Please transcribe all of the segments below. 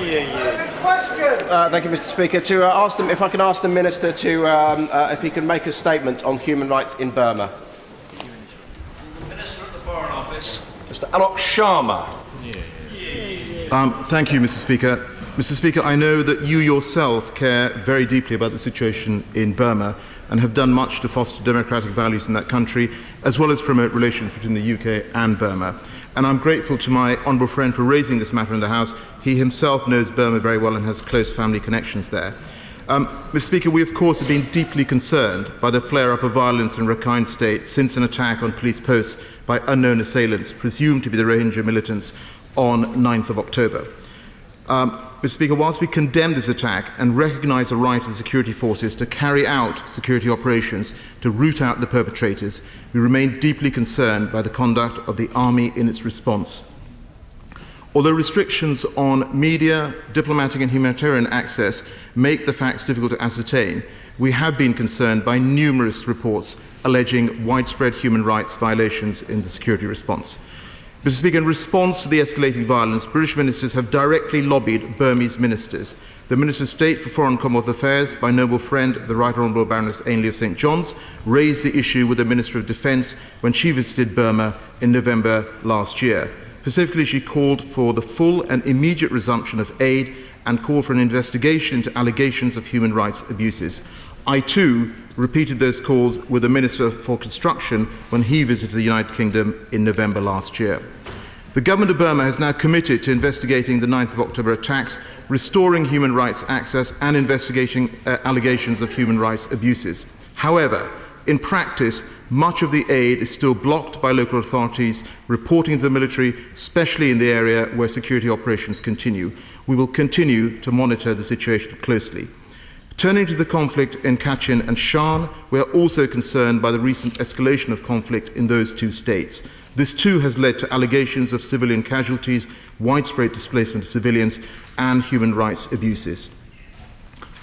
Thank you, Mr. Speaker. To ask them, if I can ask the Minister to, if he can make a statement on human rights in Burma. Minister at the Foreign Office, Mr. Alok Sharma. Thank you, Mr. Speaker. Mr. Speaker, I know that you yourself care very deeply about the situation in Burma and have done much to foster democratic values in that country, as well as promote relations between the UK and Burma. And I'm grateful to my honourable friend for raising this matter in the House. He himself knows Burma very well and has close family connections there. Mr. Speaker, we of course have been deeply concerned by the flare-up of violence in Rakhine State since an attack on police posts by unknown assailants, presumed to be the Rohingya militants, on 9th of October. Mr. Speaker, whilst we condemn this attack and recognise the right of the security forces to carry out security operations to root out the perpetrators, we remain deeply concerned by the conduct of the army in its response. Although restrictions on media, diplomatic and humanitarian access make the facts difficult to ascertain, we have been concerned by numerous reports alleging widespread human rights violations in the security response. Mr. Speaker, in response to the escalating violence, British ministers have directly lobbied Burmese ministers. The Minister of State for Foreign and Commonwealth Affairs, my noble friend, the Right Honourable Baroness Ainley of St John's, raised the issue with the Minister of Defence when she visited Burma in November last year. Specifically, she called for the full and immediate resumption of aid and called for an investigation into allegations of human rights abuses. I too repeated those calls with the Minister for Construction when he visited the United Kingdom in November last year. The government of Burma has now committed to investigating the 9th of October attacks, restoring human rights access and investigating allegations of human rights abuses. However, in practice, much of the aid is still blocked by local authorities reporting to the military, especially in the area where security operations continue. We will continue to monitor the situation closely. Turning to the conflict in Kachin and Shan, we are also concerned by the recent escalation of conflict in those two states. This too has led to allegations of civilian casualties, widespread displacement of civilians, and human rights abuses.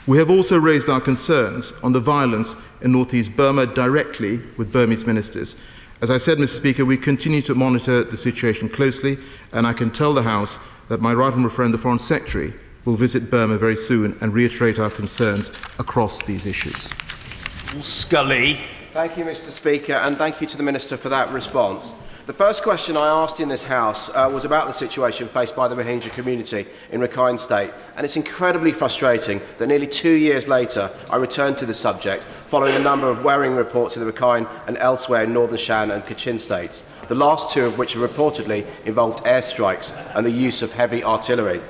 We have also raised our concerns on the violence in northeast Burma directly with Burmese ministers. As I said, Mr. Speaker, we continue to monitor the situation closely, and I can tell the House that my right honourable friend, the Foreign Secretary, will visit Burma very soon and reiterate our concerns across these issues. Scully. Thank you, Mr. Speaker, and thank you to the Minister for that response. The first question I asked in this House was about the situation faced by the Rohingya community in Rakhine State, and it's incredibly frustrating that nearly 2 years later I returned to the subject following a number of worrying reports in the Rakhine and elsewhere in Northern Shan and Kachin states, the last two of which have reportedly involved airstrikes and the use of heavy artillery.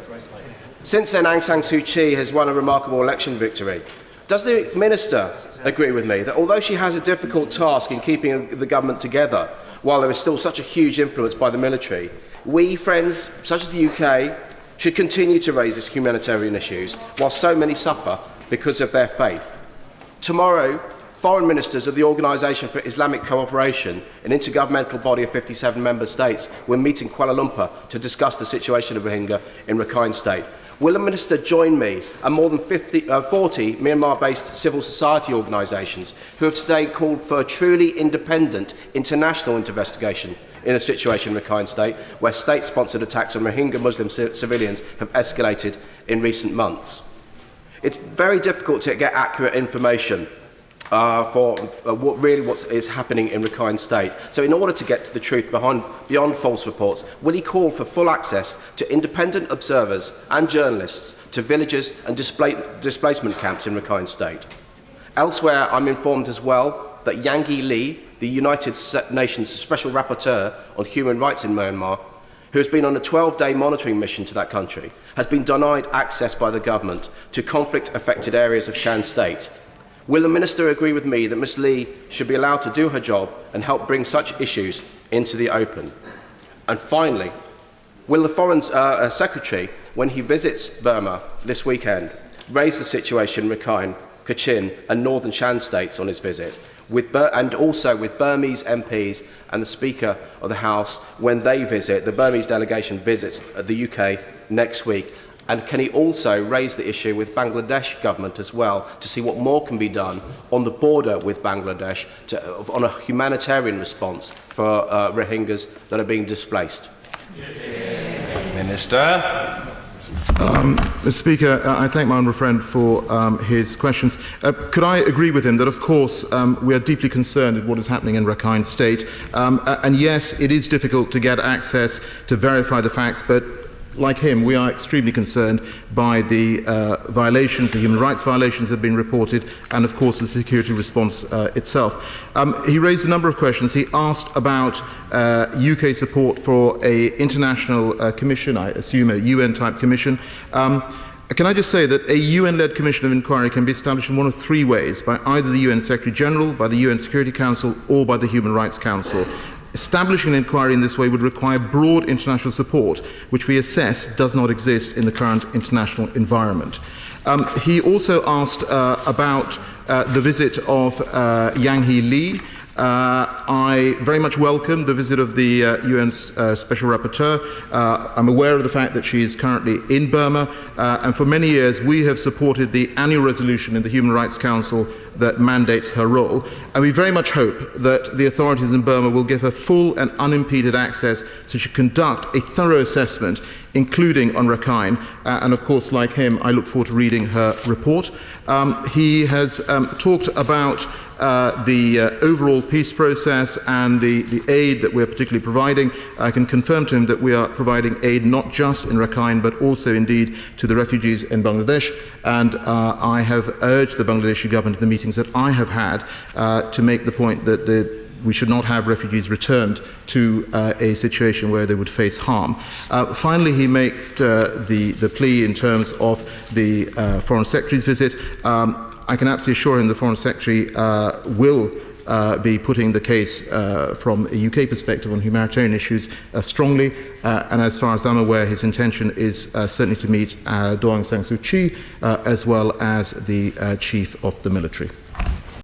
Since then, Aung San Suu Kyi has won a remarkable election victory. Does the Minister agree with me that although she has a difficult task in keeping the government together, while there is still such a huge influence by the military, we, friends such as the UK, should continue to raise these humanitarian issues while so many suffer because of their faith? Tomorrow, foreign ministers of the Organisation for Islamic Cooperation, an intergovernmental body of 57 member states, will meet in Kuala Lumpur to discuss the situation of Rohingya in Rakhine State. Will the Minister join me and more than 40 Myanmar-based civil society organisations who have today called for a truly independent international investigation in the situation in Rakhine State, where state-sponsored attacks on Rohingya Muslim civilians have escalated in recent months? It's very difficult to get accurate information for what is happening in Rakhine State. So in order to get to the truth beyond false reports, will he call for full access to independent observers and journalists to villages and displacement camps in Rakhine State? Elsewhere, I'm informed as well that Yanghee Lee, the United Nations Special Rapporteur on Human Rights in Myanmar, who has been on a 12-day monitoring mission to that country, has been denied access by the government to conflict-affected areas of Shan State. Will the Minister agree with me that Ms Lee should be allowed to do her job and help bring such issues into the open? And finally, will the Foreign Secretary, when he visits Burma this weekend, raise the situation in Rakhine, Kachin and Northern Shan states on his visit, and also with Burmese MPs and the Speaker of the House when they visit, the Burmese delegation visits the UK next week? And can he also raise the issue with Bangladesh government as well to see what more can be done on the border with Bangladesh on a humanitarian response for Rohingyas that are being displaced? Minister. Mr. Speaker, I thank my honourable friend for his questions. Could I agree with him that, of course, we are deeply concerned at what is happening in Rakhine State, and yes, it is difficult to get access to verify the facts, but like him, we are extremely concerned by the violations, the human rights violations that have been reported, and of course the security response itself. He raised a number of questions. He asked about UK support for an international commission, I assume a UN-type commission. Can I just say that a UN-led commission of inquiry can be established in one of three ways: by either the UN Secretary-General, by the UN Security Council, or by the Human Rights Council. Establishing an inquiry in this way would require broad international support, which we assess does not exist in the current international environment. He also asked about the visit of Yang Hee Lee. I very much welcome the visit of the UN's Special Rapporteur. I'm aware of the fact that she is currently in Burma, and for many years we have supported the annual resolution in the Human Rights Council that mandates her role, and we very much hope that the authorities in Burma will give her full and unimpeded access so she can conduct a thorough assessment, including on Rakhine, and of course, like him, I look forward to reading her report. He has talked about the overall peace process and the aid that we're particularly providing. I can confirm to him that we are providing aid not just in Rakhine but also indeed to the refugees in Bangladesh, and I have urged the Bangladeshi government in the meetings that I have had to make the point that we should not have refugees returned to a situation where they would face harm. Finally, he made the plea in terms of the Foreign Secretary's visit. I can absolutely assure him the Foreign Secretary will be putting the case from a UK perspective on humanitarian issues strongly, and as far as I'm aware, his intention is certainly to meet Daw Aung San Suu Kyi as well as the Chief of the Military.